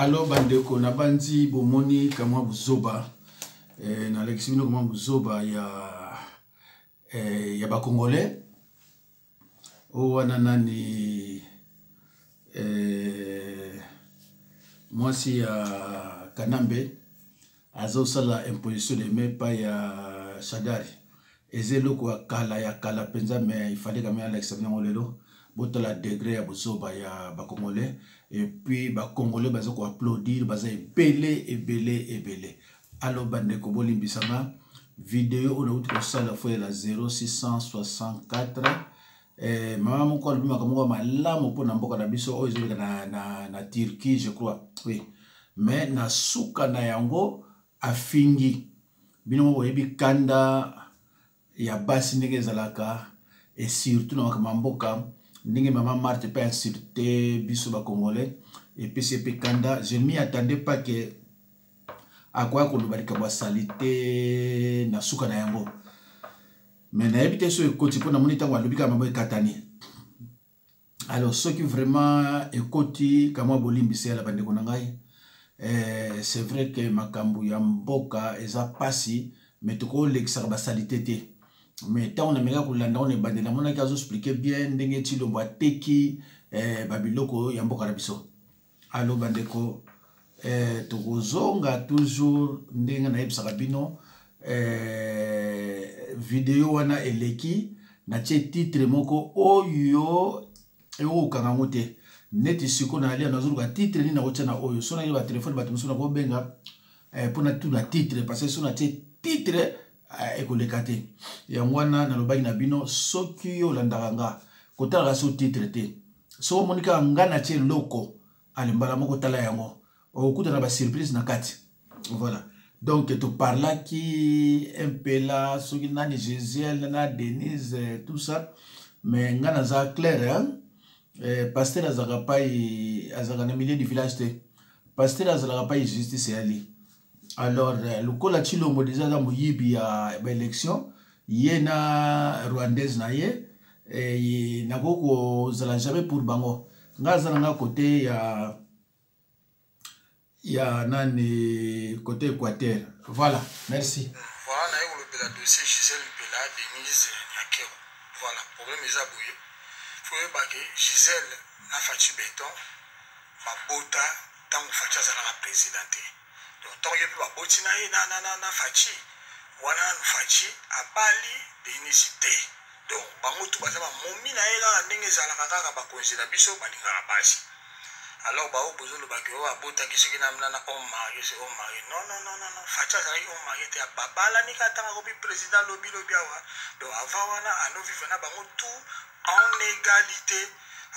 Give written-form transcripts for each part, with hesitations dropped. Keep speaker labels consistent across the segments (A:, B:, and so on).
A: Alors bandeko na bandi bomoni kama buzoba na l'exibino kama buzoba ya ba congolais o wana nani mwasi ya Kanambe azo sala imposition de me pa ya Shadari ezelo ya kala penza mais il fallait quand même l'examiner lelo botala degré ya buzoba ya ba congolais et puis ba congolais bazo ko applaudir baza ebele alors bandeko bolimbisanga vidéo on a eu ça la fois la 0664 mama moko alobima kamongo malamu po na mboka na biso oyo ezoleka na Turquie je crois oui mais na suka na yango afingi bino mo yebi kanda ya basi ndenge ezalaka et surtout na mboka ndenge maman Marthe pas insulté biso ba congolais et puis c'est Kanda je m'y attendais pas que à quoi qu'on va dire salité na suka na yango mais na habité sur écoute pour na monita wa lobika mambo katani alors ceux qui vraiment écoute kama bolimbisi la bande ko ngai c'est vrai que makambu ya mboka eza pasi mais to ko l'extra ba salité te mais tant on a mega kulanda on est bandé na mona kazo expliquer bien ndenge ti lomba teki babiloko ya mboka na biso allo bandeko tokozonga toujours ndenge na yebisaka bino vidéo wana eleki na tie titre moko oyo eo kangango te neti siko na alia nazuluka titre ni na kotia na oyo sona yeba telefone bato musuna ko benga pona tout na titre parce que sona tie titre ekoleka te yango wana nalobaki na bino soki yo olandaka nga kotalaka so titre te so monika nga na tie loko alimbala moko tala yango okutana ba surprise na kati voilà donc tu parla qui un peu là soki nani Gisèle na Denise tout ça mais nga na za clair hein pasteur azaka pai azaka na milieu du village te pasteur azaka pai justice ali alors le kola chilombo déjà dans moyibi ya élection yena rwandaise na ye et na koko zala jamais pour bango nga zala nga côté ya nani côté Équateur voilà merci
B: voilà na yo le dossier Gisèle Pela Denise Nyakero voilà problème eza boye faut ba que Gisèle na fati béton ba bota tant fati za na présidente donc tant yepi ba boti na ye na fati wana na fati abali Denise te donc bango tu baza ba momi na ye la ndenge za la kaka ba konzela biso balinga basi alors ba opozo lo ba ke o abota ki soki na mna na on mari c'est on mari non fati za on mari te babala ni ka tanga ko bi président lobi awa donc avant wana ano vivre na bango tout en égalité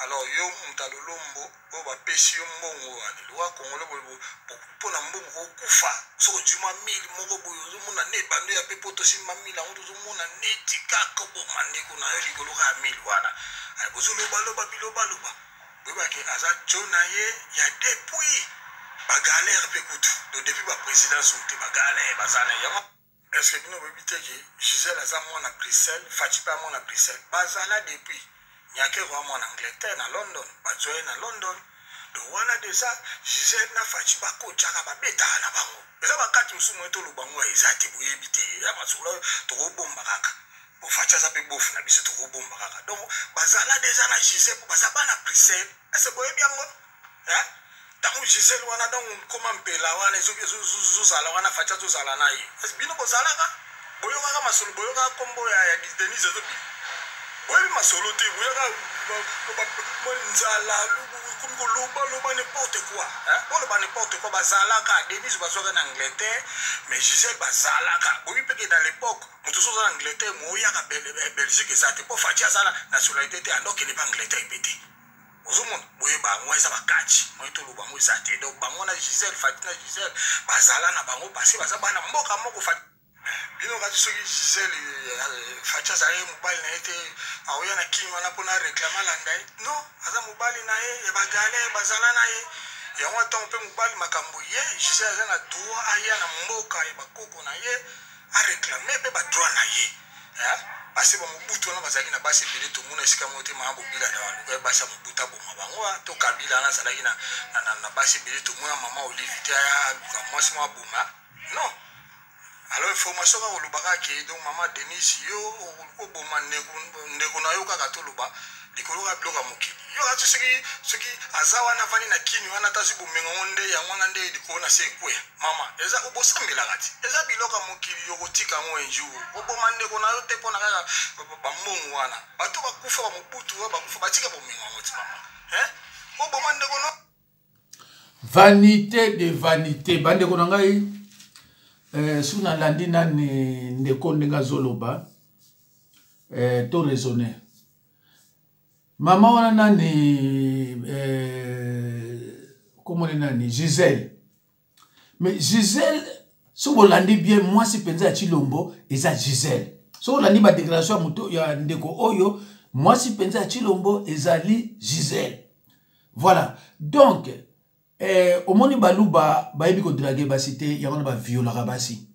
B: alors yo mtalolombo o ba pesi yo mbongo ani lwa kongolo bo na mbongo kufa so juma 1000 moko boyo zo mona ne bando ya pepo to simba 1000 ango zo mona neti kako bo mandeko na yo likolo ka 1000 wana ay bozo loba biloba boba ke aza jona ye ya depuis ba galère pe kutu do depuis ba président souté ba galère bazana ya est-ce que bino bobite ke Gisèle aza mona Bruxelles Fatipa mona Bruxelles bazala depuis Nyakero mona Angleterre na London bazoe na London do wana déjà Gisèle na Fatipa ko chaka ba beta na bango eza bakati musumu to lubango ezati boyebite ya basula to ko bomba kaka bo facha za pe bofu na biso to ko bomba kaka donc bazala déjà na Gisèle ko bazaba na Bruxelles est-ce que boyebi yango hein tant Gisèle wana donc comment mpela wana zo sala wana facha zo sala na ye est-ce bino ko sala ka boyo kaka masolo boyo kaka kombo ya Denise zo bi boyo masolo te boyo kaka monzala kumko loba n'importe quoi hein loba n'importe quoi bazala ka Denise basoka na Angleterre mais Gisèle bazala ka boyo peke dans l'époque mutu so za Angleterre moya ka Belgique ça te po facha sala nationalité te alors que ne pas Angleterre pété ozomon boye bango eza bakati moi to lo bango eza te donc bango na Gisèle Fatina Gisèle bazala na bango parce baza bana mboka moko fat bino kati soki Gisèle facha za ye mobile na ete aoya na kinyo na pona réclamer la ndai non aza mobile na ye ya bagale bazala na ye ya wata on peut mobile makambo ye Gisèle aza na droit aya na mboka ya bakoko na ye a réclamer pe ba droit na ye hein basi ba mobutu wana bazalaki na basi ebele tomona esika moko te maa bobila na baluka basi ya mobutu aboma bango to kabila wana azalaki na basi ebele tomona mama olive te aluka mwasi moko aboma non. Alors information ka olobaka ke donc mama Denise yo oboma ndeko na yo kaka toloba likolo ka bloka mokili yo ati soki aza wana vani na kini wana tazi bomenga onde ya mwana nde likolo na se kwe mama eza obosambela kati eza biloka mokili yo kotika ngo enju oboma ndeko na yo te pona kaka bamongo wana bato bakufa ba mobutu bakufa batika bomenga moti mama oboma ndeko na
A: vanité de vanité bandeko na ngai suna landi nani ndeko ndenga zoloba to raisonner mama wana nani comment nani Gisèle mais Gisèle so bolandi bien moi si penza Chilombo eza Gisèle so bolandi ba déclaration moto ya ndeko oyo moi si penza Chilombo ezali Gisèle voilà donc omoni baluba bayebi ko draguer basité ya wana ba viola basi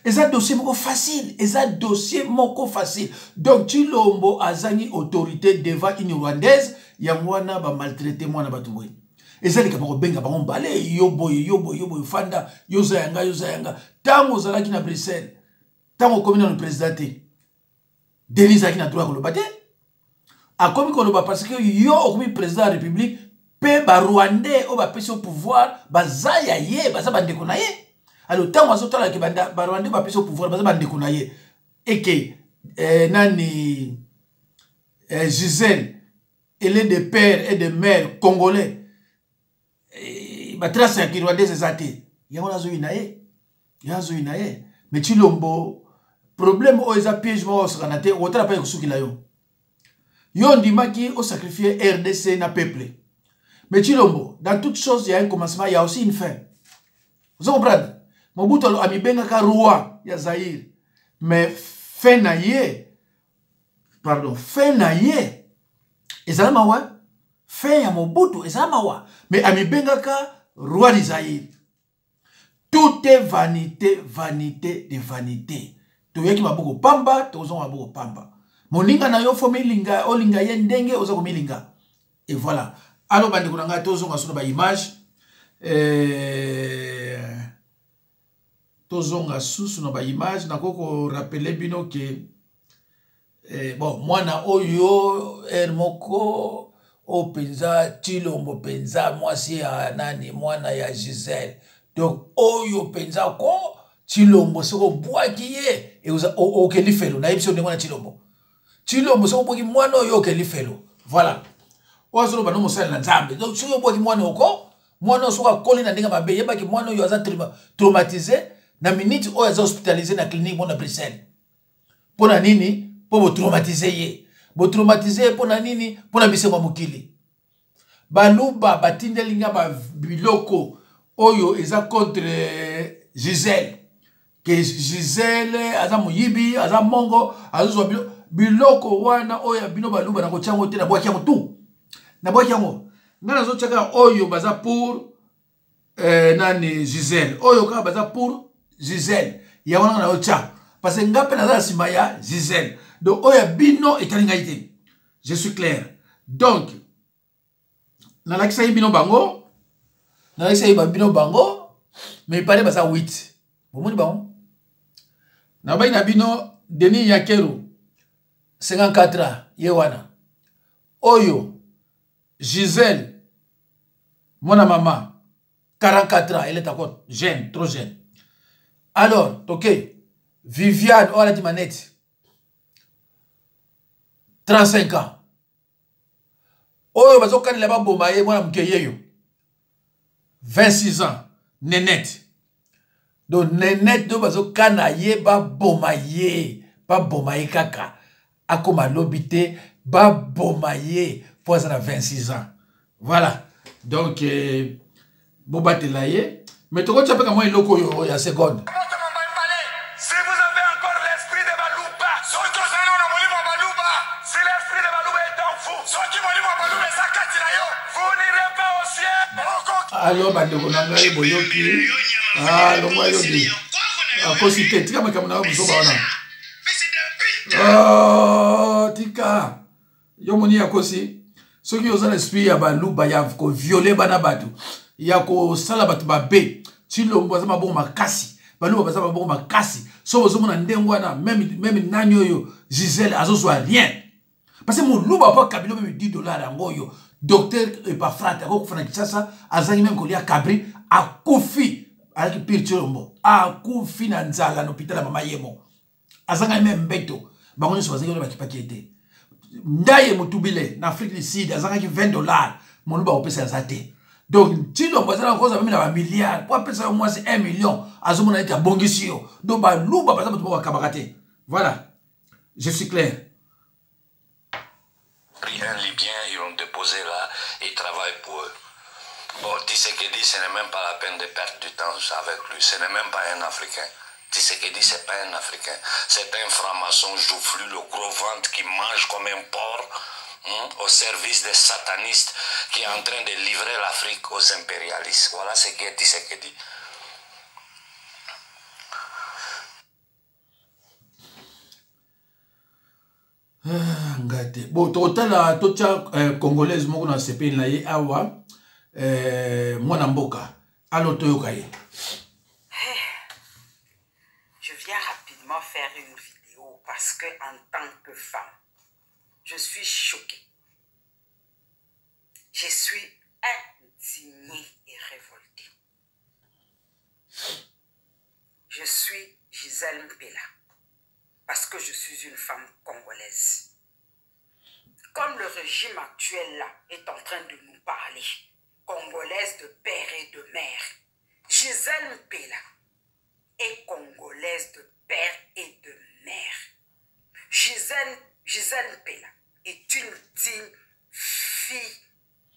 A: eza dossier moko facile eza dossier moko facile donc Chilombo azangi autorité devant une rwandaise ya wana ba maltraiter mwana batuwe eza lika moko benga bango mbale yobo fanda yoza yanga tango zalaki na Bruxelles tango komina no président Denise aki na droit ko lobate akomi ko loba parce que yo okomi président de la République pe ba rwandais o ba pesi au pouvoir bazaya ye baza bandeko na ye alors tant wazo tala ke banda ba rwandais ba pesi au pouvoir baza bandeko na ye et que nani Gisèle elle est de père et de mère congolais ba trace ya rwandaise ezate yango nazo inaye mais Chilombo problème o eza piège mo oskanate otala pa kusukila yo ndimaki o sacrifier RDC na peuple. Mais Chilombo, dans toute chose, il y a un commencement, il y a aussi une fin. Vous comprenez? Mobutu a mis benga ka roi, ya Zaïre. Mais fin na ye, ezala mawa, fin ya Mobutu, ezala mawa. Mais a mis benga ka roi de Zaïre. Tout est vanité, vanité de vanité. Tu yaki maboko pamba, tu ozo maboko pamba. Moninga na yo fomi linga, o linga ye ndenge, ozo komi linga. Et voilà. Alors, bande konanga tozonga suna ba image tozonga suna ba image nakoko rappeler bino que bon mwana oyo moko o penza Chilombo penza mwasi ya nani mwana ya Gisèle donc oyo penza ko Chilombo soko bwaki ye e uza o kelifelo na episode ngwana Chilombo soko bwaki mwana oyo kelifelo voilà. Oazolo bano mosala na nzambe donc soyo boki mwana oko mwana soka koli na ndinga mabe yeba ki mwana yo aza traumatisé na minute o aza hospitalisé na clinique mona Bruxelles pona nini po bo traumatisé pona nini pona bisema mokili baluba batindelinga ba biloko oyo eza contre Gisèle que Gisèle aza muyibi aza mongo azo biloko wana oya bino baluba na ko chango te na bwaki ya mutu na boki yango ngana zo chaka oyo baza pour nani Gisèle oyo ka baza pour Gisèle ya wana na ocha parce que ngape na za sima ya Gisèle donc oya bino etalinga ite je suis clair donc na lakisa bino bango mais paré baza 8 bomoni bango na bayi na bino Denis Yakeru 54 ans ye wana oyo Gisèle, mon maman, 44 ans, elle est encore jeune, trop jeune. Alors, ok, Viviane, oh la manette, 35 ans. Oh, parce que là-bas, bombaye, moi, je 26 ans, Nénette. Donc, Nénette, parce que kanaye, ba bombaye kaka. Akoma lobité, ba bombaye. Pour ça, 26 ans. Voilà. Donc, Bobatelaye. Mais tu vois, tu as pas moi il y a seconde.
C: Si vous avez encore l'esprit de Balouba, si l'esprit de Balouba est en vous, vous n'irez pas au ciel.
A: Alors, Bandekonanga Boyoki. Ah, le moyen de. À cause de tika makamuna buzoba wana. Oh, tika. Yo moni ya kosi. Ceux qui ont l'esprit ya baluba ya ko violer bana batu. Ya ko sala batu babe. Chilombo za mabongo makasi. Baluba baza mabongo makasi. So bozo mona ndengo na même nanyo yo Gisèle azozwa rien. Parce que mon louba pas kabilo même $10 yango yo. Docteur Epafrate ako kufana kisasa azangi même kolia kabri akufi. Alaki pire chilombo. Akufi na nzala na hôpital mama yemo. Azanga même mbeto. Bango so bazangi ba kipakete. Ndaye mutubile na Afrique du Sud azanga ki $20 mon louba opesa zate. Donc chilombo azanga koza même na ba milliards. Pour pesa au moins c'est 1 million. Azomona ita bongisio. Donc ba louba bazanga to ba kabakate. Voilà. Je suis clair.
D: Un Libyen, ils l'ont déposé là, ils travaillent pour eux. Bon, Tshisekedi, ce n'est même pas la peine de perdre du temps avec lui. Ce n'est même pas un Africain. Tshisekedi, ce n'est pas un Africain. C'est un franc-maçon joufflu, le gros ventre qui mange comme un porc au service des satanistes qui est en train de livrer l'Afrique aux impérialistes. Voilà ce qu'est Tshisekedi.
A: Ngate. Bon, totala tocha congolaise moko na CP na ye awa mwana mboka. Alo toyoka ye.
E: Je viens rapidement faire une vidéo parce que en tant que femme, je suis choquée. Je suis indignée et révoltée. Je suis Gisèle Mpela. Parce que je suis une femme congolaise. Comme le régime actuel là est en train de nous parler, congolaise de père et de mère, Gisèle Mpela est congolaise de père et de mère. Gisèle Mpela est une digne fille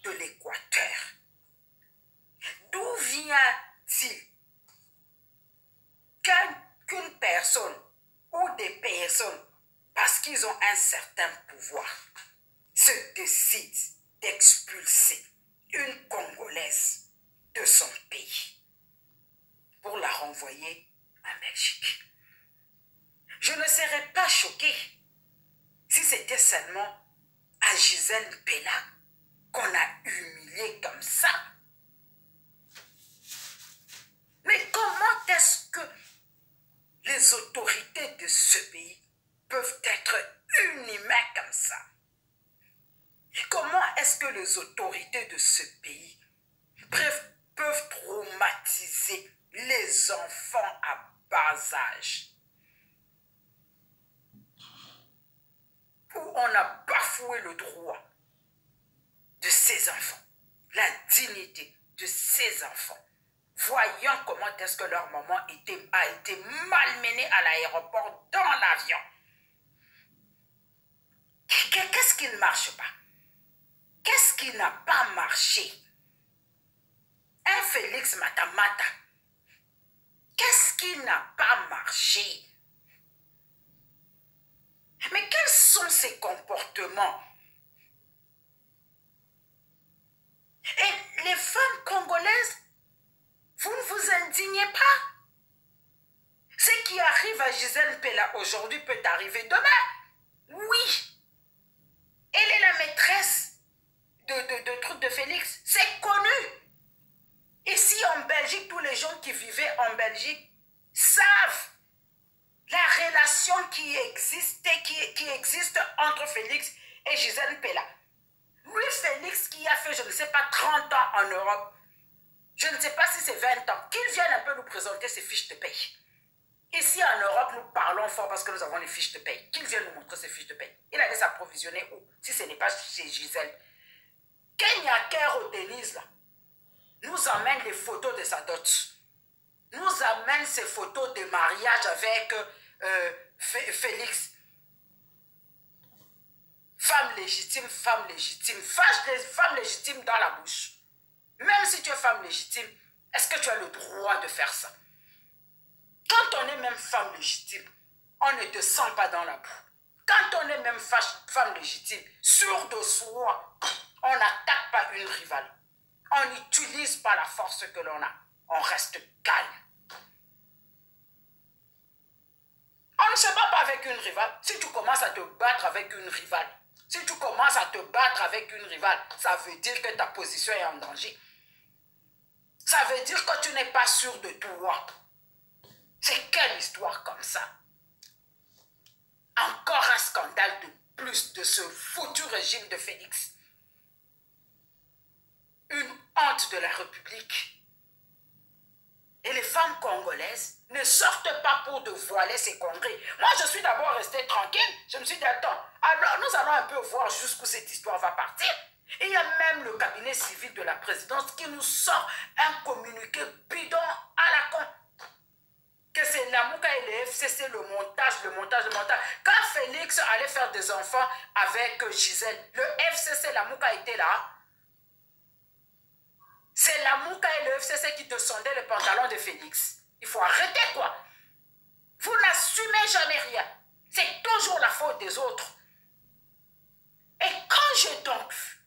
E: de l'Équateur. D'où vient-il qu'une personne ou des personnes, parce qu'ils ont un certain pouvoir, se décident d'expulser une Congolaise de son pays pour la renvoyer en Belgique? Je ne serais pas choquée si c'était seulement à Gisèle Mpela qu'on a humilié comme ça. Mais comment est-ce que les autorités de ce pays peuvent être inhumains comme ça? Comment est-ce que les autorités de ce pays peuvent traumatiser les enfants à bas âge? Où on a bafoué le droit de ces enfants, la dignité de ces enfants. Voyons comment est-ce que leur maman a été malmenée à l'aéroport dans l'avion. Qu'est-ce qui ne marche pas? Qu'est-ce qui n'a pas marché? Un Félix Matamata. Qu'est-ce qui n'a pas marché? Mais quels sont ces comportements? Et les femmes congolaises, vous ne vous indignez pas? Ce qui arrive à Gisèle Mpela aujourd'hui peut arriver demain. Oui. Elle est la maîtresse de trucs de Félix. C'est connu. Ici en Belgique, tous les gens qui vivaient en Belgique savent la relation qui existe entre Félix et Gisèle Mpela. Lui, Félix, qui a fait, je ne sais pas, 30 ans en Europe, je ne sais pas si c'est 20 ans, qu'il vienne un peu nous présenter ses fiches de paye. Ici en Europe, nous parlons fort parce que nous avons les fiches de paye. Qu'il vienne nous montrer ses fiches de paye. Il allait s'approvisionner où? Si ce n'est pas chez Gisèle. Kenya Kerr au Denise, là, nous amène les photos de sa dot. Nous amène ces photos de mariage avec Félix. Femme légitime, femme légitime. Femme légitime dans la bouche. Même si tu es femme légitime, est-ce que tu as le droit de faire ça? Quand on est même femme légitime, on ne te sent pas dans la boue. Quand on est même femme légitime, sûre de soi, on n'attaque pas une rivale. On n'utilise pas la force que l'on a. On reste calme. On ne se bat pas avec une rivale. si tu commences à te battre avec une rivale, si tu commences à te battre avec une rivale, ça veut dire que ta position est en danger. Ça veut dire que tu n'es pas sûr de toi. C'est quelle histoire comme ça? Encore un scandale de plus de ce foutu régime de Félix. Une honte de la République. Et les femmes congolaises ne sortent pas pour dévoiler ces conneries. Moi, je suis d'abord restée tranquille. Je me suis dit, attends, alors nous allons un peu voir jusqu'où cette histoire va partir. Et il y a même le cabinet civil de la présidence qui nous sort un communiqué bidon à la con. Que c'est Lamuka et le FCC, le montage. Quand Félix allait faire des enfants avec Gisèle, le FCC, Lamuka était là. C'est Lamuka et le FCC qui descendaient le pantalon de Félix. Il faut arrêter quoi. Vous n'assumez jamais rien. C'est toujours la faute des autres. Et quand j'ai donc vu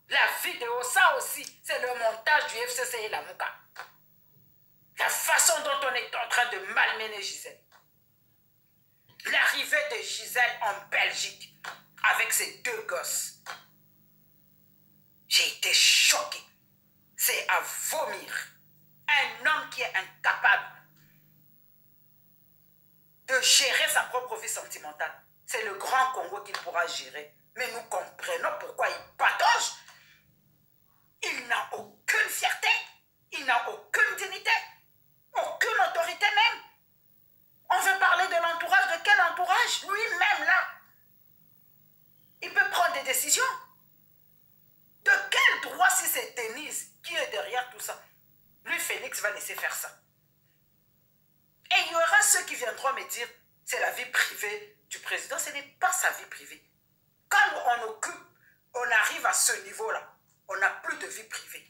E: la vidéo, ça aussi, c'est le montage du FCC et Lamuka. La façon dont on est en train de malmener Gisèle. L'arrivée de Gisèle en Belgique avec ses deux gosses. J'ai été choquée. C'est à vomir. Un homme qui est incapable de gérer sa propre vie sentimentale. C'est le grand Congo qu'il pourra gérer. Mais nous comprenons pourquoi il patauge. Il n'a aucune fierté. Il n'a aucune dignité. Aucune autorité même. On veut parler de l'entourage. De quel entourage? Lui-même là. Il peut prendre des décisions. De quel droit si c'est Denise qui est derrière tout ça? Lui, Félix, va laisser faire ça. Et il y aura ceux qui viendront me dire, c'est la vie privée du président. Ce n'est pas sa vie privée. Quand on arrive à ce niveau-là, on n'a plus de vie privée.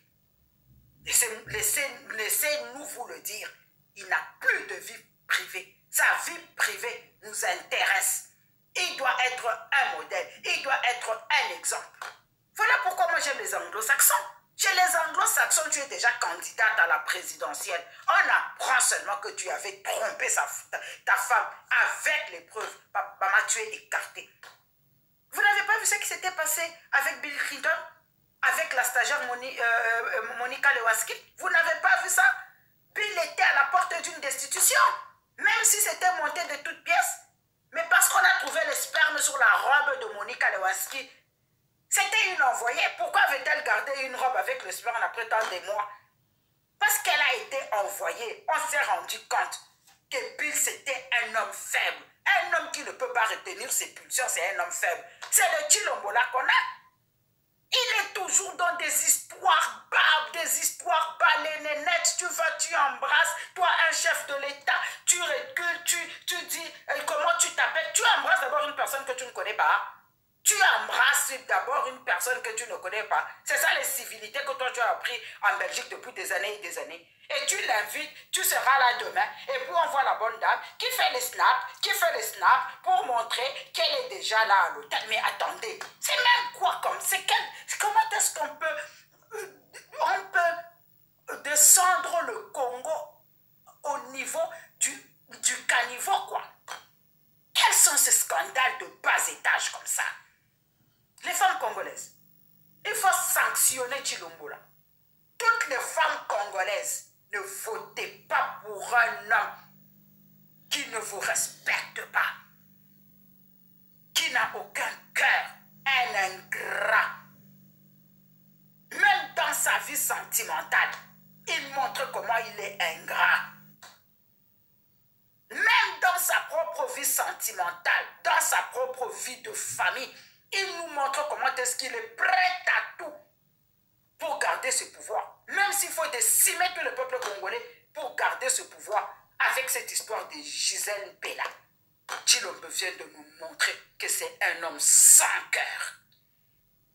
E: Laissez-nous vous le dire. Il n'a plus de vie privée. Sa vie privée nous intéresse. Il doit être un modèle. Il doit être un exemple. Voilà pourquoi moi j'aime les anglo-saxons. Chez les anglo-saxons, tu es déjà candidate à la présidentielle. On apprend seulement que tu avais trompé ta femme avec les preuves. Maman, tu es écartée. Vous n'avez pas vu ce qui s'était passé avec Bill Clinton? Avec la stagiaire Monica Lewinsky? Vous n'avez pas vu ça? Bill était à la porte d'une destitution. Même si c'était monté de toutes pièces. Mais parce qu'on a trouvé le sperme sur la robe de Monica Lewinsky. C'était une envoyée. Pourquoi avait-elle gardé une robe avec le sperme après tant de mois? Parce qu'elle a été envoyée. On s'est rendu compte que Bill, c'était un homme faible. Un homme qui ne peut pas retenir ses pulsions, c'est un homme faible. C'est le Chilombola qu'on a. Il est toujours dans des histoires barbes, des histoires balénénettes. Tu vas, tu embrasses. Toi, un chef de l'État, tu recules, tu dis comment tu t'appelles. Tu embrasses d'abord une personne que tu ne connais pas. Tu embrasses d'abord une personne que tu ne connais pas. C'est ça les civilités que toi tu as appris en Belgique depuis des années et des années. Et tu l'invites, tu seras là demain. Et puis on voit la bonne dame qui fait les snaps, pour montrer qu'elle est déjà là à l'hôtel. Mais attendez, c'est même quoi comme... Comment est-ce qu'on peut... On peut descendre le Congo au niveau du caniveau, quoi. Quels sont ces scandales de bas étage comme ça? Les femmes congolaises, il faut sanctionner Chilombola. Toutes les femmes congolaises, ne votez pas pour un homme qui ne vous respecte pas, qui n'a aucun cœur, un ingrat. Même dans sa vie sentimentale, il montre comment il est ingrat. Même dans sa propre vie sentimentale, dans sa propre vie de famille, il nous montre comment est-ce qu'il est prêt à tout pour garder ce pouvoir. Même s'il faut décimer tout le peuple congolais pour garder ce pouvoir avec cette histoire de Gisèle Pella. Chilombo vient de nous montrer que c'est un homme sans cœur,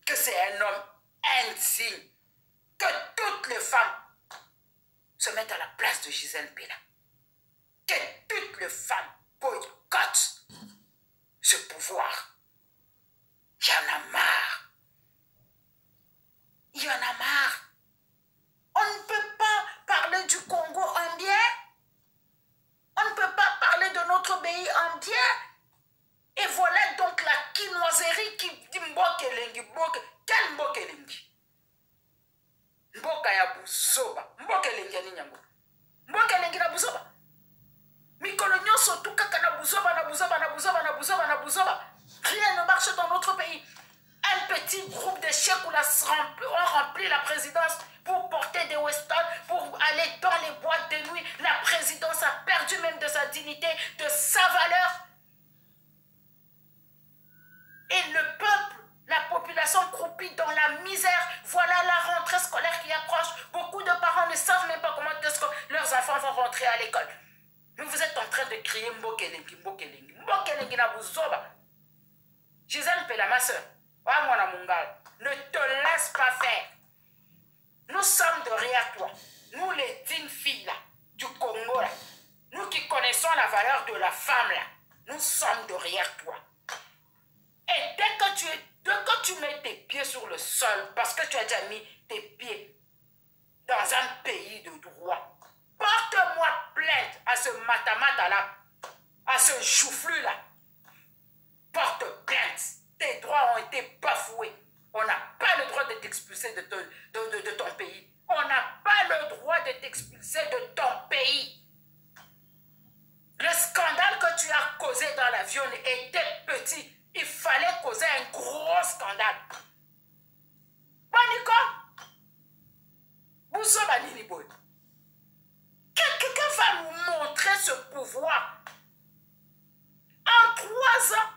E: que c'est un homme indigne, que toutes les femmes se mettent à la place de Gisèle Pella. Que toutes les femmes boycottent ce pouvoir. Il y en a marre. Il y en a marre. On ne peut pas parler du Congo en bien. On ne peut pas parler de notre pays en bien. Et voilà. Mbokelengi, quel Mbokelengi? Mboka ya buzoba. Mbokelengi ni nyango. Mbokelengi na buzoba. Mikolo nyonso tout kaka na buzoba, na buzoba, na buzoba, na buzoba, na buzoba. Rien ne marche dans notre pays. Un petit groupe de chefs ont rempli la présidence pour porter des westerns, pour aller dans les boîtes de nuit. La présidence a perdu même de sa dignité, de sa valeur. Et le peuple, la population croupit dans la misère. Voilà la rentrée scolaire qui approche. Beaucoup de parents ne savent même pas comment est-ce que leurs enfants vont rentrer à l'école. Mais vous êtes en train de crier Mbokelengi, Mbokelengi. Mbokelengi na buzoba. Gisèle Pela, ma soeur, ne te laisse pas faire. Nous sommes derrière toi. Nous les dignes filles là, du Congo là. Nous qui connaissons la valeur de la femme là. Nous sommes derrière toi. Et dès que tu mets tes pieds sur le sol, parce que tu as déjà mis tes pieds dans un pays de droit, porte-moi plainte à ce matamata là, à ce chouflu là. Porte plainte. Tes droits ont été bafoués. On n'a pas le droit de t'expulser de ton pays. On n'a pas le droit de t'expulser de ton pays. Le scandale que tu as causé dans l'avion était petit. Il fallait causer un gros scandale. Baniko, Bouzoba Nini Boy. Quelqu'un va nous montrer ce pouvoir. En 3 ans,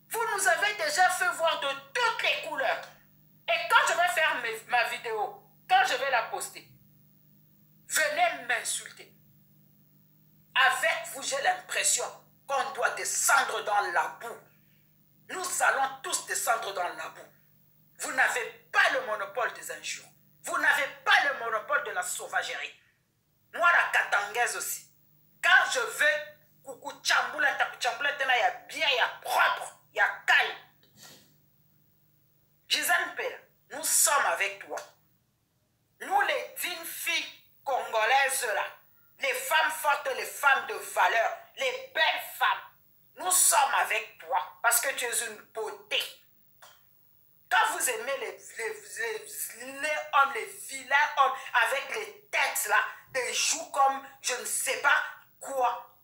E: vous nous avez déjà fait voir de toutes les couleurs. Et quand je vais faire ma vidéo, quand je vais la poster, venez m'insulter. Avec vous, j'ai l'impression qu'on doit descendre dans la boue. Nous allons tous descendre dans la boue. Vous n'avez pas le monopole des injures. Vous n'avez pas le monopole de la sauvagerie. Moi, la katangaise aussi. Quand je vais, coucou chamboula, il y a bien, il y a propre, il y a calme. Gisèle Pela, nous sommes avec toi. Nous, les dignes filles congolaises là, les femmes fortes, les femmes de valeur, les belles femmes, nous sommes avec toi parce que tu es une beauté. Quand vous aimez les hommes, les vilains hommes avec les têtes là, des joues comme je ne sais pas quoi,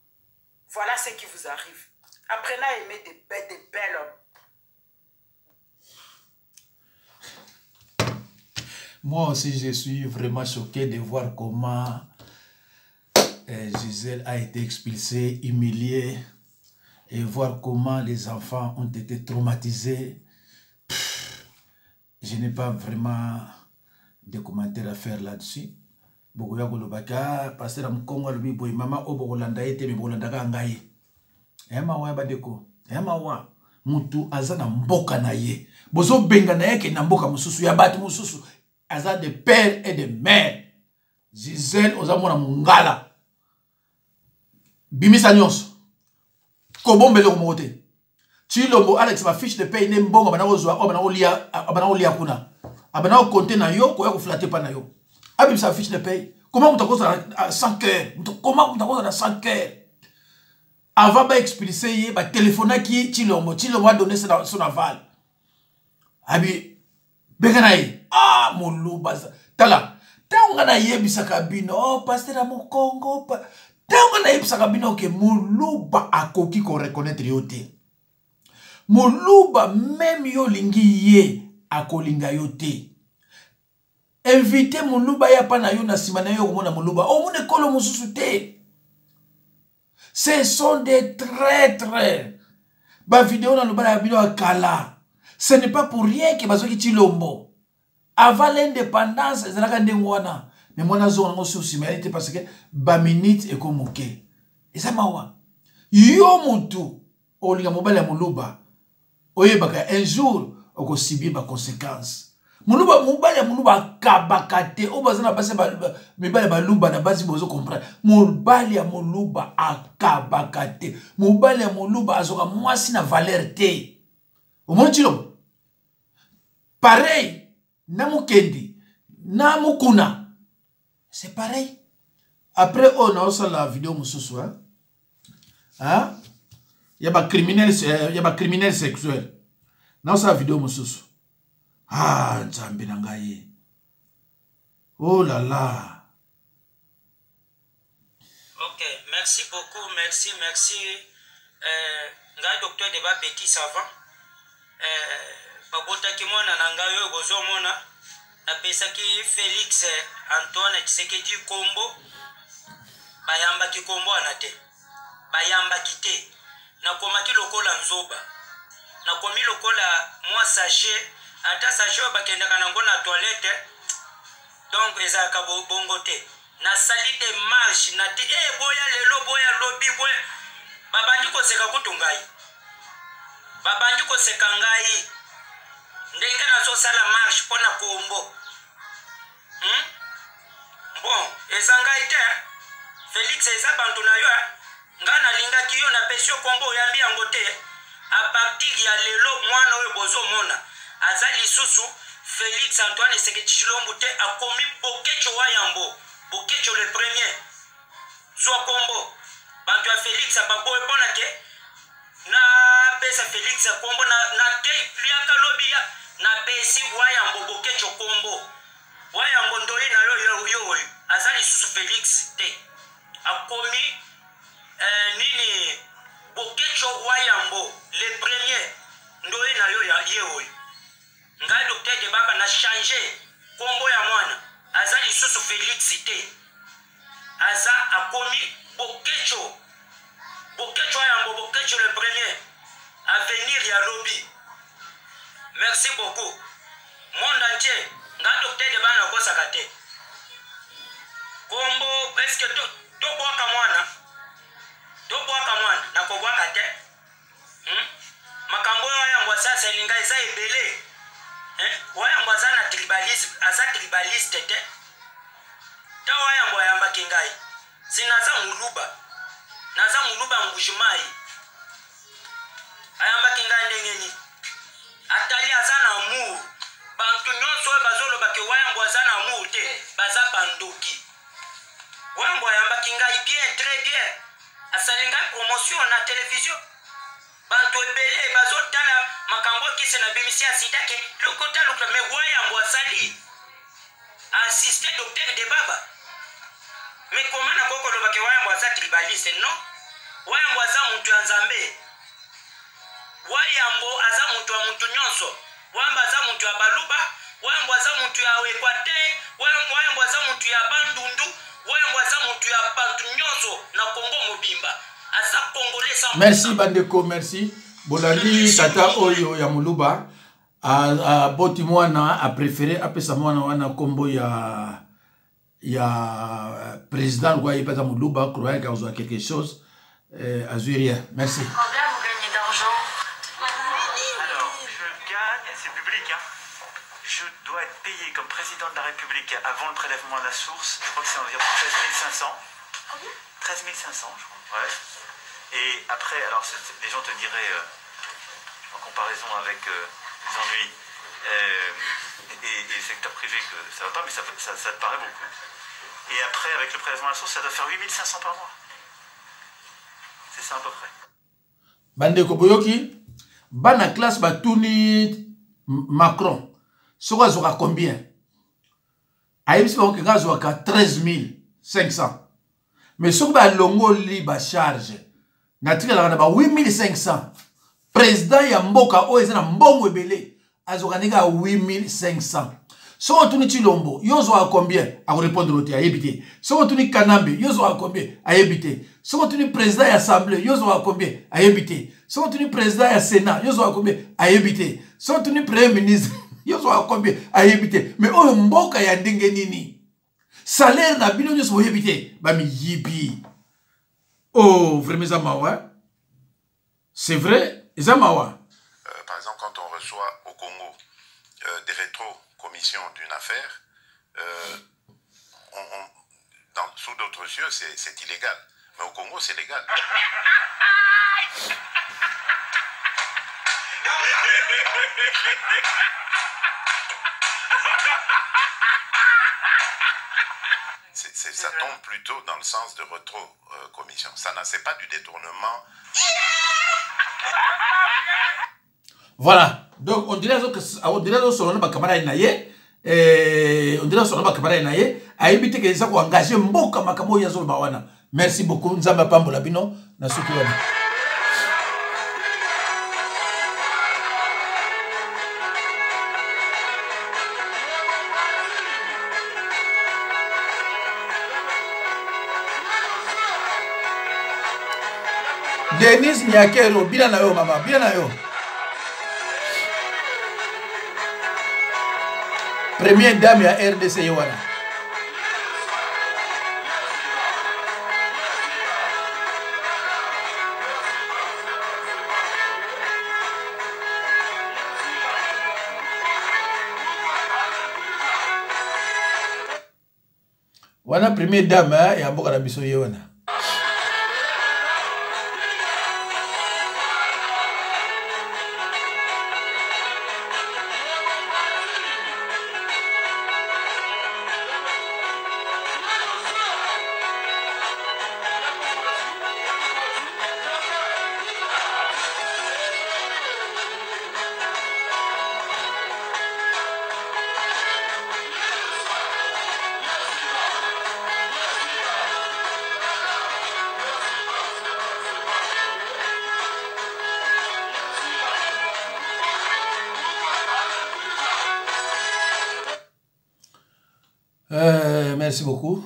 E: voilà ce qui vous arrive. Apprenez à aimer des belles hommes.
A: Moi aussi, je suis vraiment choqué de voir comment Gisèle a été expulsée, humiliée, et voir comment les enfants ont été traumatisés. Je n'ai pas vraiment de commentaires à faire là-dessus. Beaucoup de parce que dans Congo, le bibo, maman, au Bokolanda, était le Bokolanda Gangaye. Ema wa badeko, ema wa mutu azana mboka na ye. Bozo benga na ye ke na mboka mususu ya bati mususu. Aza de père et de mère. Gisèle ozamona mungala. Bimisa nyonso. Kobombele komote. Chilombo Alex ma fiche de paye ne mbongo bana ozwa bana olia kuna. Abana compter na yo ko ya ko flatter pa na yo. Abimisa fiche de paye. Comment on t'a cause à 100 cœurs? Comment on t'a cause à 100 cœurs? Avant de expulser, il y a téléphoné qui Chilombo a donné son aval. Abi, Beganaï, ah, mon loup, tala, t'as yebisaka bino, oh, pasteur à mon Congo, t'as yebisaka bino que mon loup a koki qu'on reconnaître yote. Mon loup même yo lingi ye a kolinga yote. Invité mon loup ya pa na yo na simana yo mona mon loup, oh, mon ekolo mon susute. Ce sont des traîtres. Ba vidéo dans le bas de Kala. Ce n'est pas pour rien que Bazoki Chilombo. Avant l'indépendance, c'est la grande wana. Mais moi, je suis aussi mérité parce que ba minute et comme ok. Et ça m'a wa. Yo mutu. Olinga mobile muluba. Oye baka un jour, oko subir ba conséquences. Muluba mobile muluba kabakate. O bazana base ba mibale ba luba na basi bozo comprendre. Mobile ya muluba akabakate. Mobile ya muluba azoka mwasi na valeur te. Au monde chilo. Pareil. Namu kendi. Namu kuna. C'est pareil. Après on a aussi la vidéo mususu hein. Hein? Il y a pas criminel sexuel. naosala video mosusu. Ah, nzambe na ngai. Oh là là.
F: Ok, merci beaucoup, merci. Ngai docteur Deba Petit Savant. Babotaki mwana na ngai oyo bozomona. Napesaki Félix Antoine Tshisekedi Kombo. Bayambaki Kombo anate. Bayambaki te. Nakomaki lokola nzoba. Nakomi lokola mwa sachet. Ata sachet oyo bakendaka nango na toilette. Donc ezalaka bongo te. Na sali de marche na te boya lelo boya lobi boya. Babandi koseka kutu ngai. Babandi koseka ngai. Ndenge nazosala marche mpona Kombo. Bon, eza ngai te. Félix eza bantu na yo. Nga nalingaki yo napesi yo Kombo oyambi yango te. A partir ya lelo mwana oyo bozomona aza lisusu Félix Antoine Tshisekedi Tshilombo te akomi Bokecho Wayambo. Bokecho le premier. Soit Kombo. Bantu ya Félix ababoye mpona ke na pesa Félix Kombo na te pliaka lobi ya na pesi Wayambo Bokecho Kombo. Wayambo ndoyi na yo aza lisusu Félix te. Akomi nini Bokecho Wayambo le premier ndoyi na yo ya yeoyo. Ngai docteur de baba na changer Kombo ya mwana aza lisusu Félix te. Aza akomi Bokecho Wayambo Bokecho le premier. Avenir ya lobby. Merci beaucoup. Monde entier nga docteur de bana kosaka te. Kombo est-ce que to boaka mwana na kobwaka te. Makambo Wayambo sasa linga eza ebele. Wayambo aza na tribaliste te. Ta Wayambo ayambaki ngai. Sinaza muluba mbujimai. Ayambaki ngai ndengeni. Atali aza na amour. Bantu nyonso oyo bazoloba ke Wayambo aza na amour te. Baza bandoki. Wayambo ayambaki ngai bien, très bien. Asali ngai promotion na télévision. Bantu ebele bazotala makambo kisi na bimisi asida ke lokota lokla me Wayambo asali. Assisté docteur de baba. Mais comment na koko loba ke Wayambo aza tribaliste non? Wayambo aza muntu ya Nzambe. Wayambo aza muntu wa muntu nyonso. Wayambo aza muntu ya Baluba, Wayambo aza muntu ya Ekwate, Wayambo aza muntu ya Bandundu, Wayambo aza muntu ya bantu nyonso na Kongo mobimba. Aza Congolais sans.
A: Merci bandeko, merci. Bolandi tata oyo ya Muluba a boti mwana a préféré apesa mwana wana Kombo ya président quoi il pas Muluba croyait qu'il y a quelque chose azurien. Merci.
E: Combien vous gagnez d'argent?
G: Alors, je gagne, c'est public, hein. Je dois être payé comme président de la République avant le prélèvement à la source. Je crois que c'est environ 13 500.
E: Combien?
G: 13 500, je crois. Ouais. Et après, alors les gens te diraient, en comparaison avec les ennuis et le secteur privé, que ça va pas, mais ça te paraît beaucoup. Et après, avec le prélèvement à la source, ça doit faire 8 500 par mois. C'est ça à peu près.
A: Bandeko boyoki, bana classe batuni Macron. Soko zoka combien? Aïe, c'est que gaz zoka 13 500. Mais soko ba longo li ba charge. Natika la ba 8 500. Président ya mboka o ezana mbongo ebele. Azoka nega 8 500. Soko tuni Chilombo, yo zoka combien? A répondre au à éviter. Soko tuni Kanambe, yo zoka combien? À éviter. Soko tuni président ya assemblée, yo zoka combien? À éviter. Soko tuni président ya sénat, yo zoka combien? À éviter. Soko tuni premier ministre, yo zoka combien? À éviter. Mais o mboka ya ndenge nini? Salaire na bino nyos bo éviter. Ba mi yibi. Oh, vraiment ça mawa. C'est vrai, ça mawa.
H: Par exemple, quand on reçoit au Congo des rétro-commissions d'une affaire, sous d'autres yeux, c'est illégal. Mais au Congo, c'est légal. Ça tombe plutôt dans le sens de rétro-commission. C'est pas du détournement.
A: Voilà. Donc on dirait que selon ma camarade naye on dirait selon ma camarade naye a évité que ça soit engagé mboka makamo ya zo bawana. Merci beaucoup nzamba pambola bino na soki wana. Denis Nyakero, bien na yo mama, bien na yo. Première dame ya RDC Yowana. Wana première dame ya mboka na biso Yowana. Merci beaucoup.